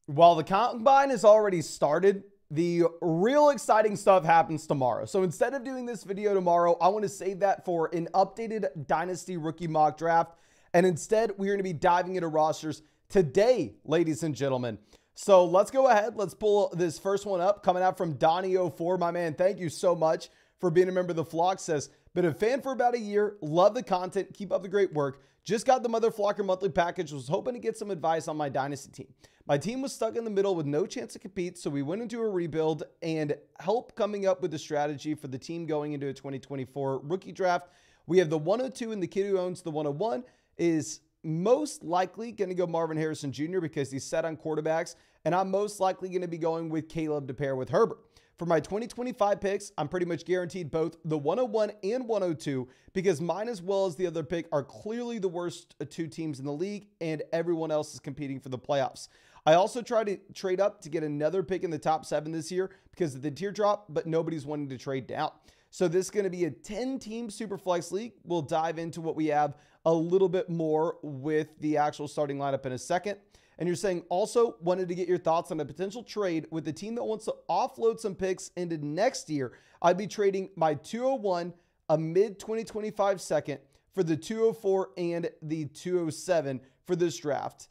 While the combine has already started, the real exciting stuff happens tomorrow. So instead of doing this video tomorrow, I want to save that for an updated Dynasty rookie mock draft. And instead, we're going to be diving into rosters today, ladies and gentlemen. So let's go ahead. Let's pull this first one up. Coming out from Donnie04. My man, thank you so much for being a member of the flock. Says, been a fan for about a year. Love the content. Keep up the great work. Just got the Mother Flocker monthly package. Was hoping to get some advice on my Dynasty team. My team was stuck in the middle with no chance to compete, so we went into a rebuild and help coming up with a strategy for the team going into a 2024 rookie draft. We have the 102, and the kid who owns the 101 is most likely going to go Marvin Harrison Jr. because he's set on quarterbacks, and I'm most likely going to be going with Caleb to pair with Herbert. For my 2025 picks, I'm pretty much guaranteed both the 101 and 102 because mine as well as the other pick are clearly the worst two teams in the league and everyone else is competing for the playoffs. I also try to trade up to get another pick in the top 7 this year because of the teardrop, but nobody's wanting to trade down. So this is going to be a 10-team Superflex league. We'll dive into what we have a little bit more with the actual starting lineup in a second. And you're saying also wanted to get your thoughts on a potential trade with the team that wants to offload some picks into next year. I'd be trading my 201, a mid-2025 second for the 204 and the 207 for this draft.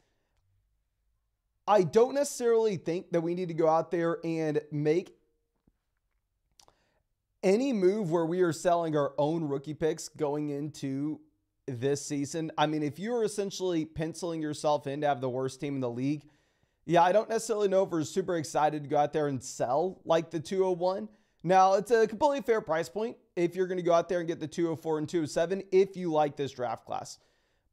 I don't necessarily think that we need to go out there and make any move where we are selling our own rookie picks going into this season. I mean, if you're essentially penciling yourself in to have the worst team in the league, yeah, I don't necessarily know if we're super excited to go out there and sell like the 201. Now, it's a completely fair price point if you're going to go out there and get the 204 and 207 if you like this draft class.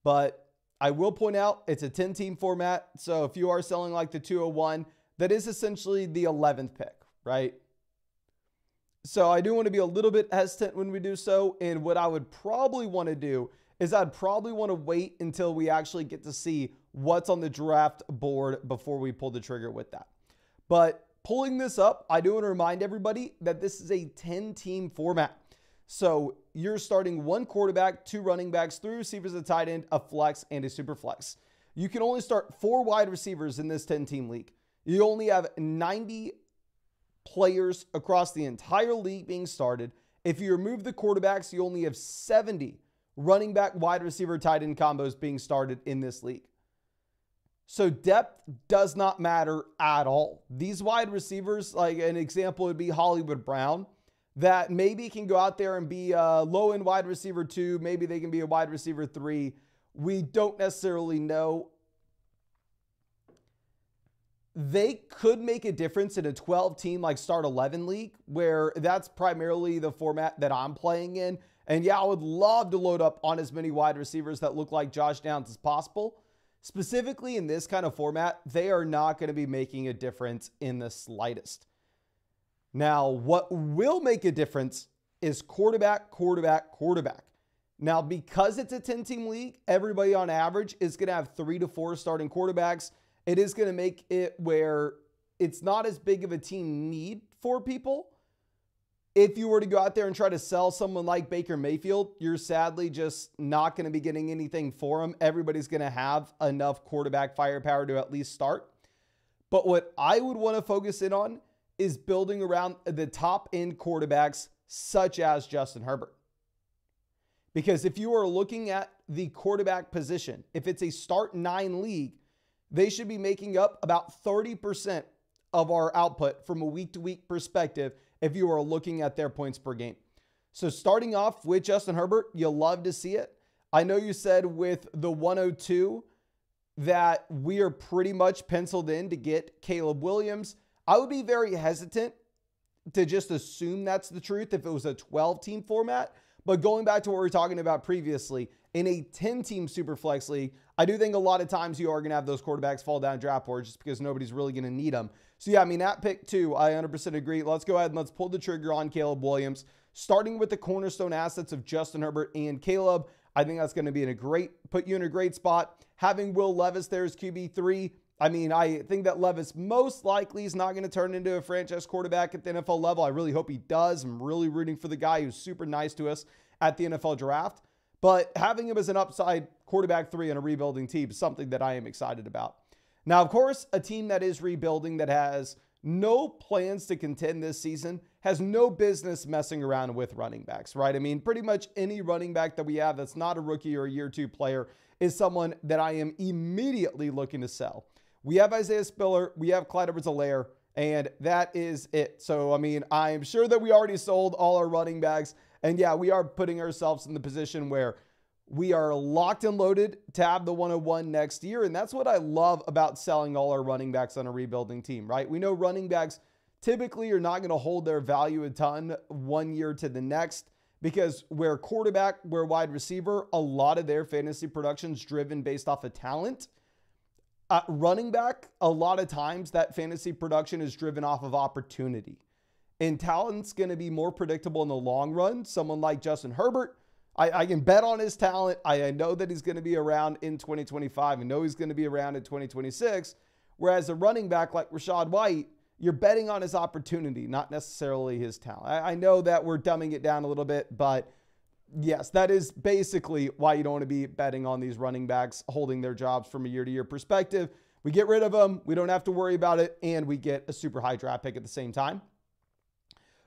But I will point out it's a 10-team format. So if you are selling like the 201, that is essentially the 11th pick, right? So I do want to be a little bit hesitant when we do so. And what I would probably want to do is I'd probably want to wait until we actually get to see what's on the draft board before we pull the trigger with that. But pulling this up, I do want to remind everybody that this is a 10-team format. So you're starting one quarterback, 2 running backs, 3 receivers, a tight end, a flex, and a super flex. You can only start 4 wide receivers in this 10-team league. You only have 90 players across the entire league being started. If you remove the quarterbacks, you only have 70 running back, wide receiver, tight end combos being started in this league. So depth does not matter at all. These wide receivers, like an example would be Hollywood Brown, that maybe can go out there and be a low-end wide receiver 2. Maybe they can be a wide receiver 3. We don't necessarily know. They could make a difference in a 12-team like Start 11 league, where that's primarily the format that I'm playing in. And yeah, I would love to load up on as many wide receivers that look like Josh Downs as possible. Specifically in this kind of format, they are not going to be making a difference in the slightest. Now, what will make a difference is quarterback, quarterback, quarterback. Now, because it's a 10-team league, everybody on average is going to have 3 to 4 starting quarterbacks. It is going to make it where it's not as big of a team need for people. If you were to go out there and try to sell someone like Baker Mayfield, you're sadly just not going to be getting anything for him. Everybody's going to have enough quarterback firepower to at least start. But what I would want to focus in on is building around the top end quarterbacks such as Justin Herbert. Because if you are looking at the quarterback position, if it's a start 9 league, they should be making up about 30% of our output from a week-to-week perspective if you are looking at their points per game. So starting off with Justin Herbert, you'll love to see it. I know you said with the 102 that we are pretty much penciled in to get Caleb Williams. I would be very hesitant to just assume that's the truth if it was a 12-team format. But going back to what we were talking about previously, in a 10-team Superflex league, I do think a lot of times you are going to have those quarterbacks fall down draft board just because nobody's really going to need them. So yeah, I mean, at pick 2, I 100% agree. Let's go ahead and let's pull the trigger on Caleb Williams. Starting with the cornerstone assets of Justin Herbert and Caleb, I think that's going to be put you in a great spot. Having Will Levis there as QB3, I mean, I think that Levis most likely is not going to turn into a franchise quarterback at the NFL level. I really hope he does. I'm really rooting for the guy who's super nice to us at the NFL draft. But having him as an upside quarterback 3 on a rebuilding team is something that I am excited about. Now, of course, a team that is rebuilding, that has no plans to contend this season, has no business messing around with running backs, right? I mean, pretty much any running back that we have that's not a rookie or a year two player is someone that I am immediately looking to sell. We have Isaiah Spiller, we have Clyde Edwards-Helaire, and that is it. So, I mean, I'm sure that we already sold all our running backs. And yeah, we are putting ourselves in the position where we are locked and loaded to have the 101 next year. And that's what I love about selling all our running backs on a rebuilding team, right? We know running backs typically are not going to hold their value a ton one year to the next, because where quarterback, where wide receiver, a lot of their fantasy production is driven based off of talent. Running back, a lot of times that fantasy production is driven off of opportunity. And talent's going to be more predictable in the long run. Someone like Justin Herbert, I can bet on his talent. I know that he's going to be around in 2025. I know he's going to be around in 2026. Whereas a running back like Rachaad White, you're betting on his opportunity, not necessarily his talent. I know that we're dumbing it down a little bit, but yes, that is basically why you don't want to be betting on these running backs holding their jobs from a year-to-year perspective. We get rid of them. We don't have to worry about it, and we get a super high draft pick at the same time.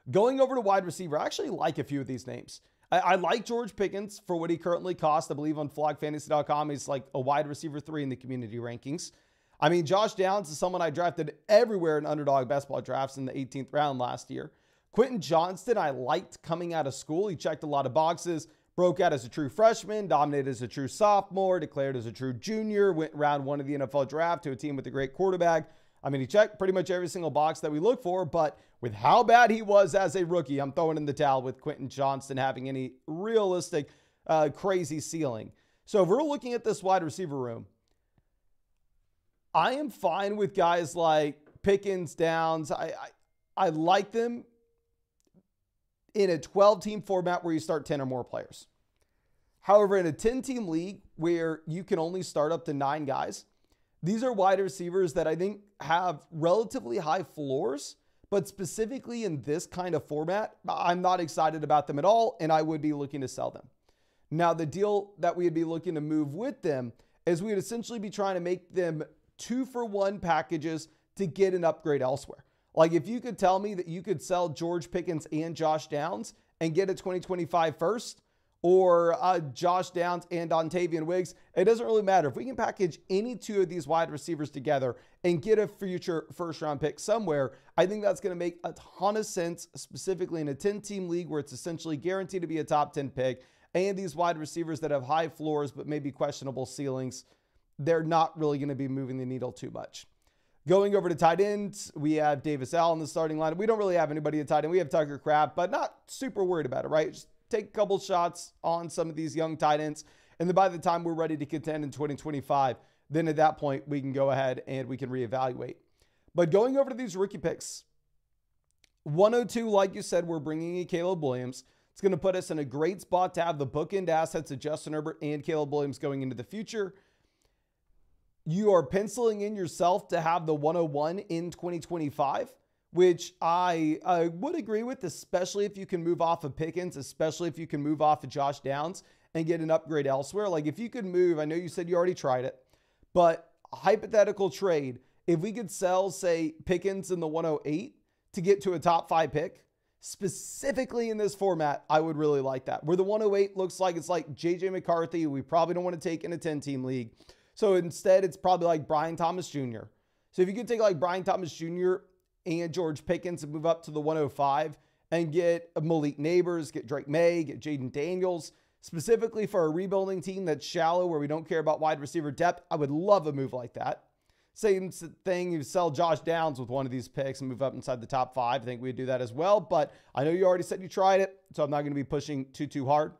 Going over to wide receiver, I actually like a few of these names. I like George Pickens for what he currently costs. I believe on flogfantasy.com, he's like a wide receiver 3 in the community rankings. I mean, Josh Downs is someone I drafted everywhere in underdog best ball drafts in the 18th round last year. Quentin Johnston, I liked coming out of school. He checked a lot of boxes, broke out as a true freshman, dominated as a true sophomore, declared as a true junior, went round 1 of the NFL draft to a team with a great quarterback. I mean, he checked pretty much every single box that we look for, but with how bad he was as a rookie, I'm throwing in the towel with Quentin Johnston having any realistic, crazy ceiling. So if we're looking at this wide receiver room, I am fine with guys like Pickens, Downs. I like them in a 12-team format where you start 10 or more players. However, in a 10-team league where you can only start up to 9 guys, these are wide receivers that I think have relatively high floors, but specifically in this kind of format, I'm not excited about them at all, and I would be looking to sell them. Now, the deal that we would be looking to move with them is we would essentially be trying to make them 2-for-1 packages to get an upgrade elsewhere. Like if you could tell me that you could sell George Pickens and Josh Downs and get a 2025 first, or Josh Downs and Dontavian Wiggs, it doesn't really matter. If we can package any 2 of these wide receivers together and get a future first-round pick somewhere, I think that's going to make a ton of sense, specifically in a 10-team league where it's essentially guaranteed to be a top 10 pick, and these wide receivers that have high floors but maybe questionable ceilings, they're not really going to be moving the needle too much. Going over to tight ends, we have Davis Allen in the starting line. We don't really have anybody at tight end. We have Tucker Kraft, but not super worried about it, right? Just take a couple shots on some of these young tight ends. And then by the time we're ready to contend in 2025, then at that point, we can go ahead and we can reevaluate. But going over to these rookie picks, 102, like you said, we're bringing in Caleb Williams. It's going to put us in a great spot to have the bookend assets of Justin Herbert and Caleb Williams going into the future. You are penciling in yourself to have the 101 in 2025, which I would agree with, especially if you can move off of Pickens, especially if you can move off of Josh Downs and get an upgrade elsewhere. Like if you could move, I know you said you already tried it, but a hypothetical trade, if we could sell, say, Pickens in the 108 to get to a top 5 pick, specifically in this format, I would really like that. Where the 108 looks like it's like J.J. McCarthy, we probably don't want to take in a 10-team league. So instead, it's probably like Brian Thomas Jr. So if you could take like Brian Thomas Jr. and George Pickens and move up to the 105 and get Malik Neighbors, get Drake May, get Jaden Daniels, specifically for a rebuilding team that's shallow where we don't care about wide receiver depth, I would love a move like that. Same thing, you sell Josh Downs with one of these picks and move up inside the top 5. I think we'd do that as well, but I know you already said you tried it, so I'm not going to be pushing too hard.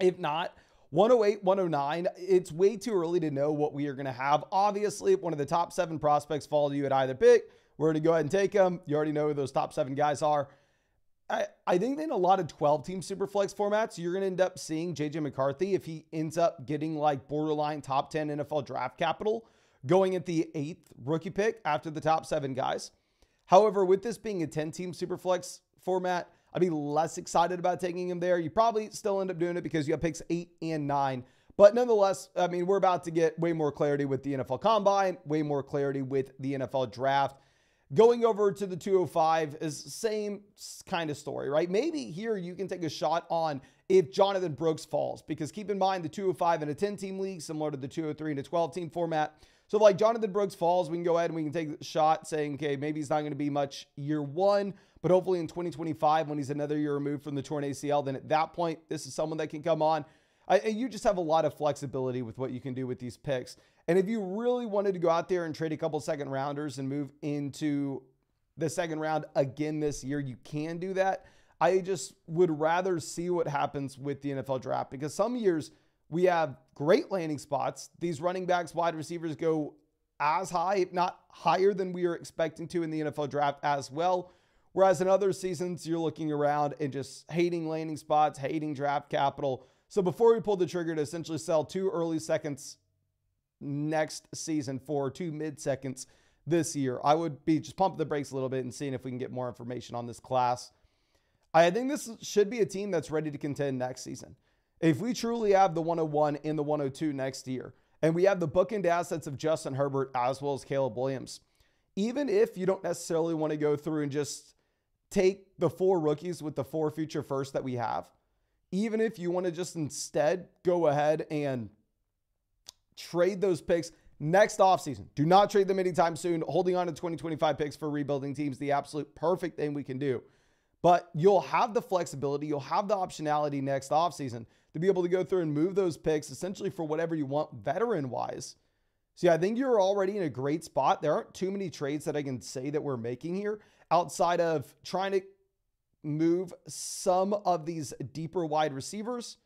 If not, 108, 109, it's way too early to know what we are going to have. Obviously, if one of the top 7 prospects fall to you at either pick, we're going to go ahead and take them. You already know who those top 7 guys are. I think in a lot of 12-team Superflex formats, you're going to end up seeing J.J. McCarthy, if he ends up getting like borderline top 10 NFL draft capital, going at the 8th rookie pick after the top 7 guys. However, with this being a 10-team Superflex format, I'd be less excited about taking him there. You probably still end up doing it because you have picks 8 and 9. But nonetheless, I mean, we're about to get way more clarity with the NFL Combine, way more clarity with the NFL Draft. Going over to the 205 is same kind of story, right? Maybe here you can take a shot on if Jonathan Brooks falls, because keep in mind the 205 in a 10-team league, similar to the 203 in a 12-team format. So if like Jonathan Brooks falls, we can go ahead and we can take a shot saying, okay, maybe he's not going to be much year one, but hopefully in 2025, when he's another year removed from the torn ACL, then at that point, this is someone that can come on. You just have a lot of flexibility with what you can do with these picks. And if you really wanted to go out there and trade a couple second rounders and move into the second round again this year, you can do that. I just would rather see what happens with the NFL Draft, because some years we have great landing spots. These running backs, wide receivers go as high, if not higher than we are expecting to in the NFL Draft as well. Whereas in other seasons, you're looking around and just hating landing spots, hating draft capital. So before we pulled the trigger to essentially sell 2 early seconds next season for 2 mid-seconds this year, I would be just pumping the brakes a little bit and seeing if we can get more information on this class. I think this should be a team that's ready to contend next season. If we truly have the 101 and the 102 next year, and we have the bookend assets of Justin Herbert as well as Caleb Williams, even if you don't necessarily want to go through and just take the 4 rookies with the 4 future firsts that we have, even if you want to just instead go ahead and trade those picks next offseason. Do not trade them anytime soon. Holding on to 2025 picks for rebuilding teams, the absolute perfect thing we can do. But you'll have the flexibility, you'll have the optionality next offseason to be able to go through and move those picks essentially for whatever you want veteran-wise. So yeah, I think you're already in a great spot. There aren't too many trades that I can say that we're making here outside of trying to move some of these deeper wide receivers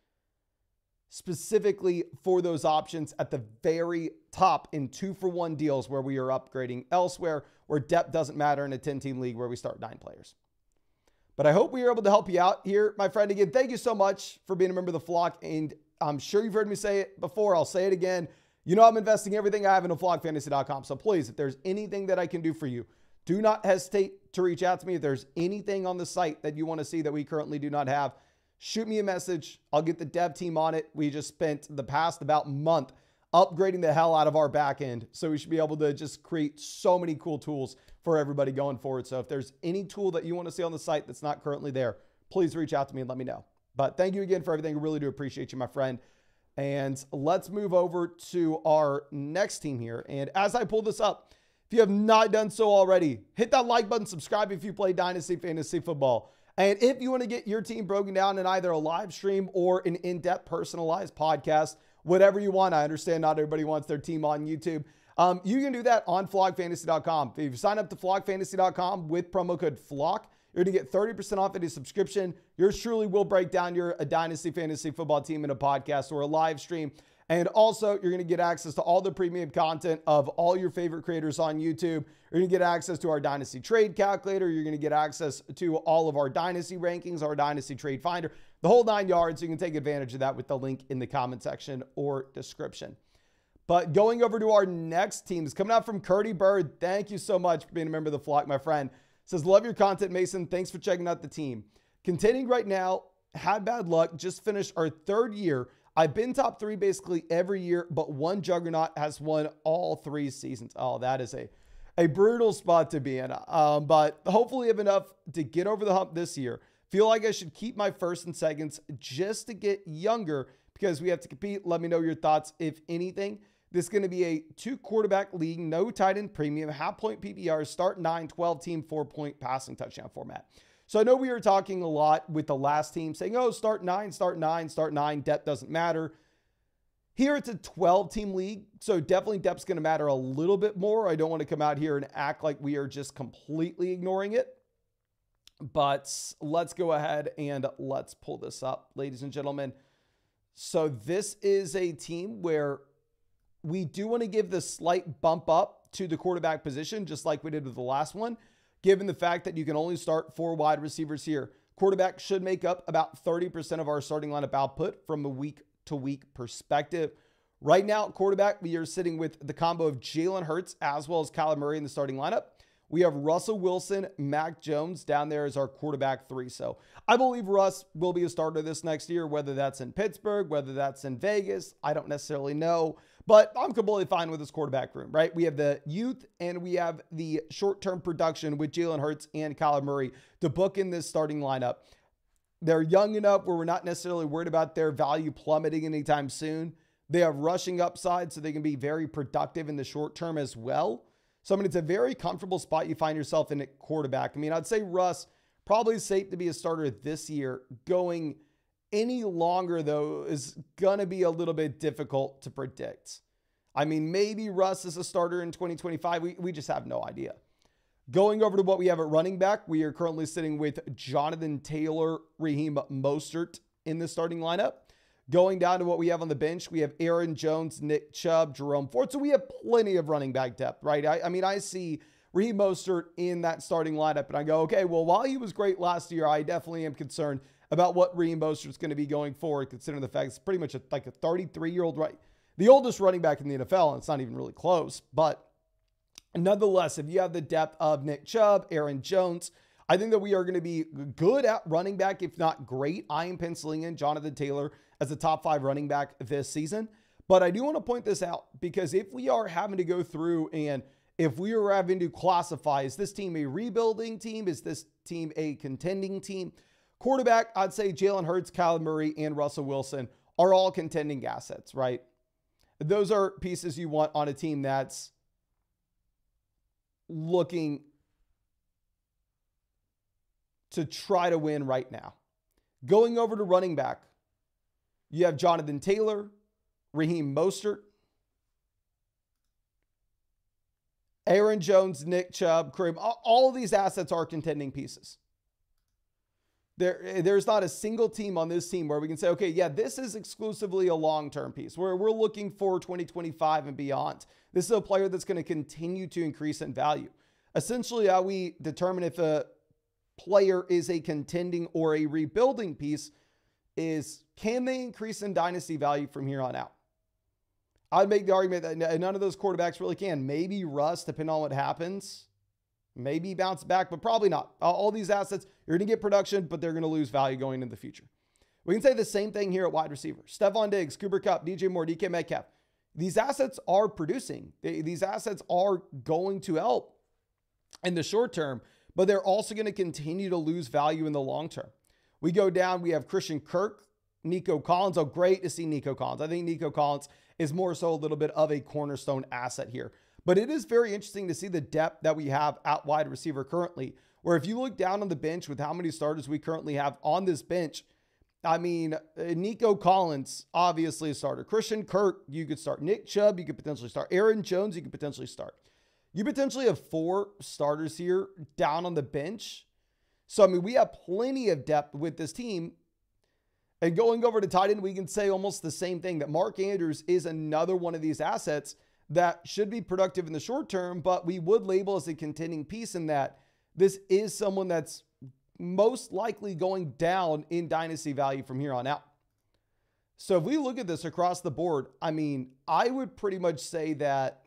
specifically for those options at the very top in 2-for-1 deals where we are upgrading elsewhere, where depth doesn't matter in a 10-team league where we start 9 players. But I hope we were able to help you out here, my friend. Again, thank you so much for being a member of the flock. And I'm sure you've heard me say it before. I'll say it again. You know I'm investing everything I have into flockfantasy.com. So please, if there's anything that I can do for you, do not hesitate to reach out to me. If there's anything on the site that you want to see that we currently do not have, shoot me a message. I'll get the dev team on it. We just spent the past about month upgrading the hell out of our back end. So we should be able to just create so many cool tools for everybody going forward. So if there's any tool that you want to see on the site that's not currently there, please reach out to me and let me know. But thank you again for everything. I really do appreciate you, my friend. And let's move over to our next team here. And as I pull this up, if you have not done so already, hit that like button, subscribe if you play Dynasty Fantasy Football. And if you want to get your team broken down in either a live stream or an in-depth personalized podcast, whatever you want. I understand not everybody wants their team on YouTube. You can do that on flockfantasy.com. If you sign up to flockfantasy.com with promo code FLOCK, you're going to get 30% off any subscription. Yours truly will break down your Dynasty Fantasy Football team in a podcast or a live stream. And also, you're going to get access to all the premium content of all your favorite creators on YouTube. You're going to get access to our Dynasty Trade Calculator. You're going to get access to all of our Dynasty rankings, our Dynasty Trade Finder, the whole 9 yards. You can take advantage of that with the link in the comment section or description. But going over to our next team is coming out from Curdy Bird. Thank you so much for being a member of the flock, my friend. Says, love your content, Mason. Thanks for checking out the team. Contending right now, had bad luck, just finished our 3rd year. I've been top 3 basically every year, but one juggernaut has won all 3 seasons. Oh, that is a brutal spot to be in. But hopefully I have enough to get over the hump this year. Feel like I should keep my first and seconds just to get younger because we have to compete. Let me know your thoughts, if anything. This is going to be a 2-quarterback league, no tight end premium, half-point PPR, start 9, 12-team, 4-point passing touchdown format. So I know we were talking a lot with the last team saying, oh, start 9, start 9, start 9. Depth doesn't matter. Here it's a 12-team league, so definitely depth's going to matter a little bit more. I don't want to come out here and act like we are just completely ignoring it. But let's go ahead and let's pull this up, ladies and gentlemen. So this is a team where we do want to give the slight bump up to the quarterback position, just like we did with the last one, given the fact that you can only start 4 wide receivers here. Quarterback should make up about 30% of our starting lineup output from a week-to-week perspective. Right now, quarterback, we are sitting with the combo of Jalen Hurts as well as Kyler Murray in the starting lineup. We have Russell Wilson, Mac Jones down there as our quarterback 3. So I believe Russ will be a starter this next year, whether that's in Pittsburgh, whether that's in Vegas. I don't necessarily know, but I'm completely fine with this quarterback room, right? We have the youth and we have the short-term production with Jalen Hurts and Kyler Murray to book in this starting lineup. They're young enough where we're not necessarily worried about their value plummeting anytime soon. They have rushing upside, so they can be very productive in the short term as well. So, I mean, it's a very comfortable spot you find yourself in at quarterback. I mean, I'd say Russ probably safe to be a starter this year. Going any longer, though, is going to be a little bit difficult to predict. I mean, maybe Russ is a starter in 2025. We just have no idea. Going over to what we have at running back, we are currently sitting with Jonathan Taylor, Raheem Mostert in the starting lineup. Going down to what we have on the bench, we have Aaron Jones, Nick Chubb, Jerome Ford. So we have plenty of running back depth, right? I mean, I see Raheem Mostert in that starting lineup and I go, okay, well, while he was great last year, I definitely am concerned about what Raheem Mostert is going to be going forward, considering the fact it's pretty much like a 33-year-old, right? The oldest running back in the NFL, and it's not even really close. But nonetheless, if you have the depth of Nick Chubb, Aaron Jones, I think that we are going to be good at running back, if not great. I am penciling in Jonathan Taylor as a top 5 running back this season. But I do want to point this out because if we are having to go through and if we are having to classify, is this team a rebuilding team? Is this team a contending team? Quarterback, I'd say Jalen Hurts, Kyler Murray, and Russell Wilson are all contending assets, right? Those are pieces you want on a team that's looking to try to win right now. Going over to running back, you have Jonathan Taylor, Raheem Mostert, Aaron Jones, Nick Chubb, Kareem. All of these assets are contending pieces. There's not a single team on this team where we can say, okay, yeah, this is exclusively a long-term piece where we're looking for 2025 and beyond. This is a player that's going to continue to increase in value. Essentially, how we determine if a player is a contending or a rebuilding piece is, can they increase in dynasty value from here on out? I'd make the argument that none of those quarterbacks really can. Maybe Russ, depending on what happens. Maybe bounce back, but probably not. All these assets, you're going to get production, but they're going to lose value going into the future. We can say the same thing here at wide receiver. Stephon Diggs, Cooper Kupp, DJ Moore, DK Metcalf. These assets are producing. These assets are going to help in the short term, but they're also going to continue to lose value in the long term. We go down, we have Christian Kirk, Nico Collins. Oh, great to see Nico Collins. I think Nico Collins is more so a little bit of a cornerstone asset here. But it is very interesting to see the depth that we have at wide receiver currently, where if you look down on the bench with how many starters we currently have on this bench, I mean, Nico Collins, obviously a starter. Christian Kirk, you could start. Nick Chubb, you could potentially start. Aaron Jones, you could potentially start. You potentially have 4 starters here down on the bench. So, I mean, we have plenty of depth with this team. And going over to tight end, we can say almost the same thing, that Mark Andrews is another one of these assets that should be productive in the short term, but we would label as a contending piece in that this is someone that's most likely going down in dynasty value from here on out. So if we look at this across the board, I mean, I would pretty much say that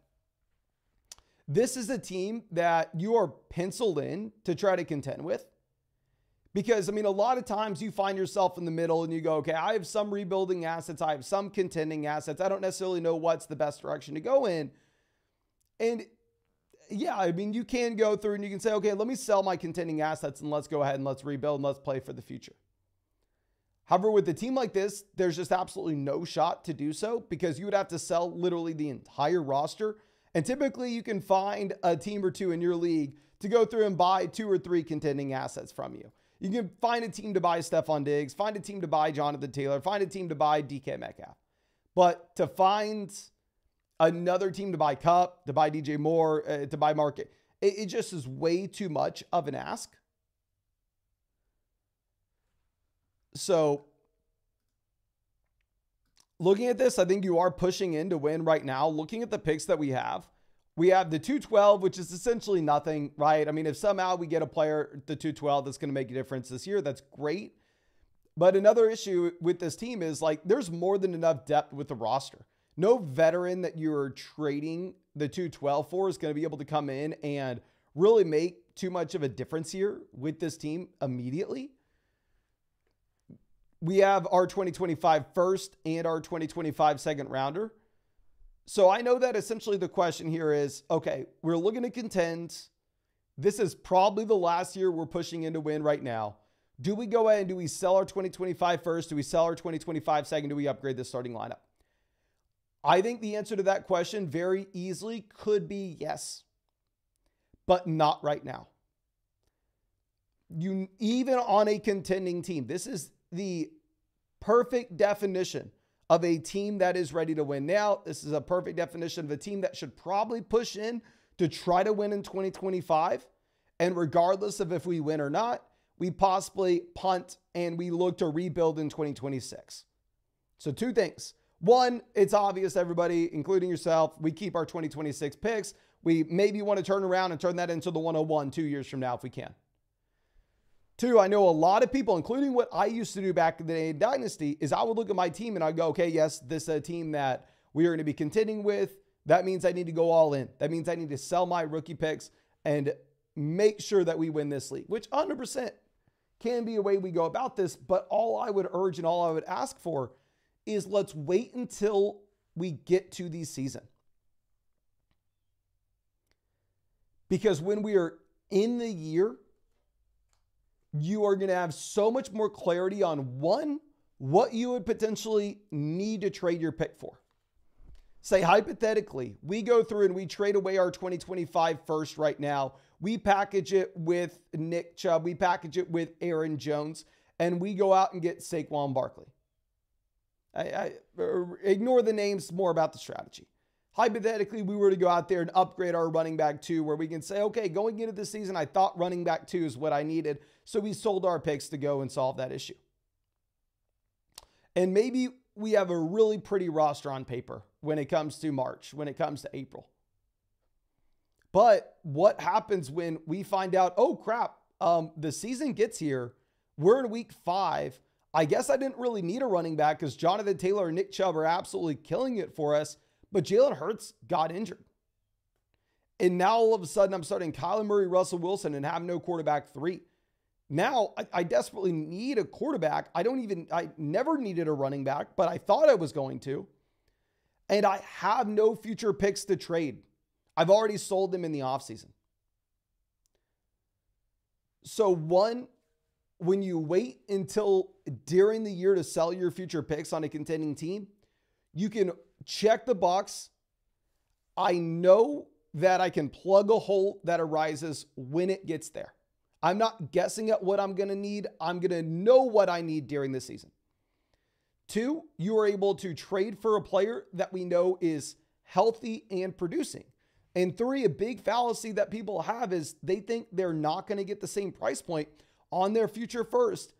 this is a team that you are penciled in to try to contend with. Because, I mean, a lot of times you find yourself in the middle and you go, okay, I have some rebuilding assets. I have some contending assets. I don't necessarily know what's the best direction to go in. And yeah, I mean, you can go through and you can say, okay, let me sell my contending assets and let's go ahead and let's rebuild and let's play for the future. However, with a team like this, there's just absolutely no shot to do so because you would have to sell literally the entire roster. And typically you can find a team or two in your league to go through and buy 2 or 3 contending assets from you. You can find a team to buy Stephon Diggs, find a team to buy Jonathan Taylor, find a team to buy DK Metcalf. But to find another team to buy Kupp, to buy DJ Moore, to buy Market, it just is way too much of an ask. So looking at this, I think you are pushing in to win right now. Looking at the picks that we have the 212, which is essentially nothing, right? I mean, if somehow we get a player, the 212, that's going to make a difference this year, that's great. But another issue with this team is like, there's more than enough depth with the roster. No veteran that you're trading the 212 for is going to be able to come in and really make too much of a difference here with this team immediately. We have our 2025 first and our 2025 second rounder. So I know that essentially the question here is, okay, we're looking to contend. This is probably the last year we're pushing in to win right now. Do we go ahead and do we sell our 2025 first? Do we sell our 2025 second? Do we upgrade the starting lineup? I think the answer to that question very easily could be yes, but not right now. Even on a contending team, this is the perfect definition of a team that is ready to win now. This is a perfect definition of a team that should probably push in to try to win in 2025. And regardless of if we win or not, we possibly punt and we look to rebuild in 2026. So two things. One, it's obvious, everybody, including yourself, we keep our 2026 picks. We maybe want to turn around and turn that into the 101 2 years from now if we can. Two, I know a lot of people, including what I used to do back in the day in Dynasty, is I would look at my team and I'd go, okay, yes, this is a team that we are going to be contending with. That means I need to go all in. That means I need to sell my rookie picks and make sure that we win this league, which 100% can be a way we go about this. But all I would urge and all I would ask for is let's wait until we get to the season. Because when we are in the year, you are going to have so much more clarity on, one, what you would potentially need to trade your pick for. Say, hypothetically, we go through and we trade away our 2025 first right now. We package it with Nick Chubb. We package it with Aaron Jones. And we go out and get Saquon Barkley. I ignore the names, more about the strategy. Hypothetically, we were to go out there and upgrade our running back 2, where we can say, okay, going into the season, I thought running back 2 is what I needed. So we sold our picks to go and solve that issue. And maybe we have a really pretty roster on paper when it comes to March, when it comes to April. But what happens when we find out, oh crap, the season gets here, we're in week 5. I guess I didn't really need a running back because Jonathan Taylor and Nick Chubb are absolutely killing it for us, but Jalen Hurts got injured. And now all of a sudden I'm starting Kyler Murray, Russell Wilson, and have no quarterback 3. Now I desperately need a quarterback. I never needed a running back, but I thought I was going to. And I have no future picks to trade. I've already sold them in the offseason. So one, when you wait until during the year to sell your future picks on a contending team, you can check the box. I know that I can plug a hole that arises when it gets there. I'm not guessing at what I'm going to need. I'm going to know what I need during the season. 2, you are able to trade for a player that we know is healthy and producing. And 3, a big fallacy that people have is they think they're not going to get the same price point on their future first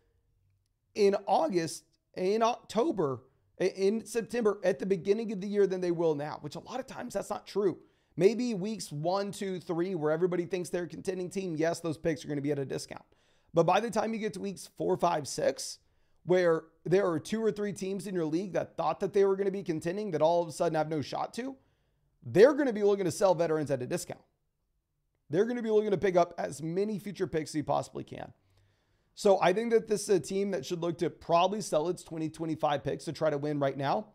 in August, in October, in September, at the beginning of the year than they will now, which a lot of times that's not true. Maybe weeks 1, 2, 3, where everybody thinks they're a contending team, yes, those picks are going to be at a discount. But by the time you get to weeks 4, 5, 6, where there are 2 or 3 teams in your league that thought that they were going to be contending that all of a sudden have no shot to, they're going to be looking to sell veterans at a discount. They're going to be looking to pick up as many future picks as you possibly can. So I think that this is a team that should look to probably sell its 2025 picks to try to win right now.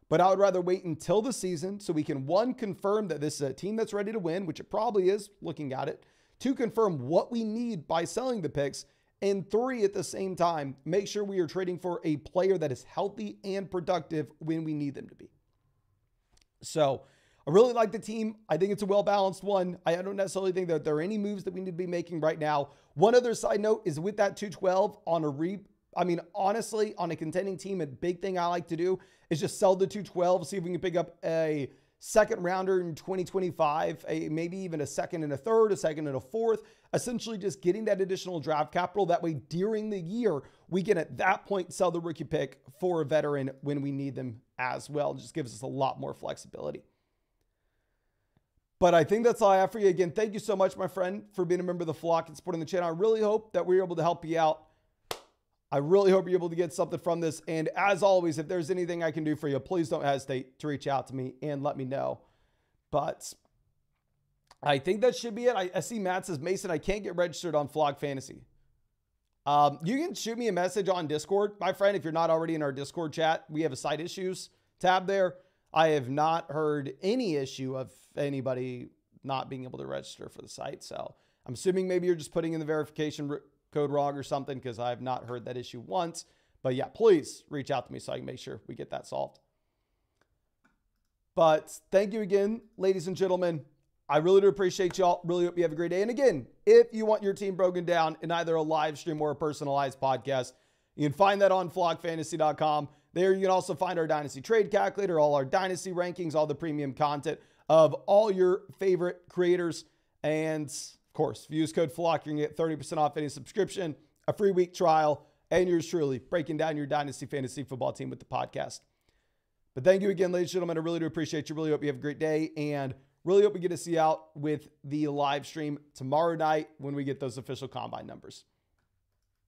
But I would rather wait until the season so we can, 1, confirm that this is a team that's ready to win, which it probably is looking at it. 2, confirm what we need by selling the picks. And 3, at the same time, make sure we are trading for a player that is healthy and productive when we need them to be. So I really like the team. I think it's a well-balanced one. I don't necessarily think that there are any moves that we need to be making right now. One other side note is with that 212 on honestly, on a contending team, a big thing I like to do is just sell the 212, see if we can pick up a second rounder in 2025, maybe even a second and a third, a second and a fourth, essentially just getting that additional draft capital. That way, during the year, we can at that point sell the rookie pick for a veteran when we need them as well. It just gives us a lot more flexibility. But I think that's all I have for you. Again, thank you so much, my friend, for being a member of the flock and supporting the channel. I really hope that we're able to help you out. I really hope you're able to get something from this. And as always, if there's anything I can do for you, please don't hesitate to reach out to me and let me know. But I think that should be it. I see Matt says, Mason, I can't get registered on Flock Fantasy. You can shoot me a message on Discord, my friend. If you're not already in our Discord chat, we have a site issues tab there. I have not heard any issue of anybody not being able to register for the site. So I'm assuming maybe you're just putting in the verification code wrong or something, because I have not heard that issue once. But yeah, please reach out to me so I can make sure we get that solved. But thank you again, ladies and gentlemen. I really do appreciate y'all. Really hope you have a great day. And again, if you want your team broken down in either a live stream or a personalized podcast, you can find that on flockfantasy.com. There you can also find our Dynasty trade calculator, all our Dynasty rankings, all the premium content of all your favorite creators. And of course, if you use code FLOCK, you're going to get 30% off any subscription, a free week trial, and yours truly breaking down your Dynasty fantasy football team with the podcast. But thank you again, ladies and gentlemen. I really do appreciate you. Really hope you have a great day, and really hope we get to see you out with the live stream tomorrow night when we get those official combine numbers.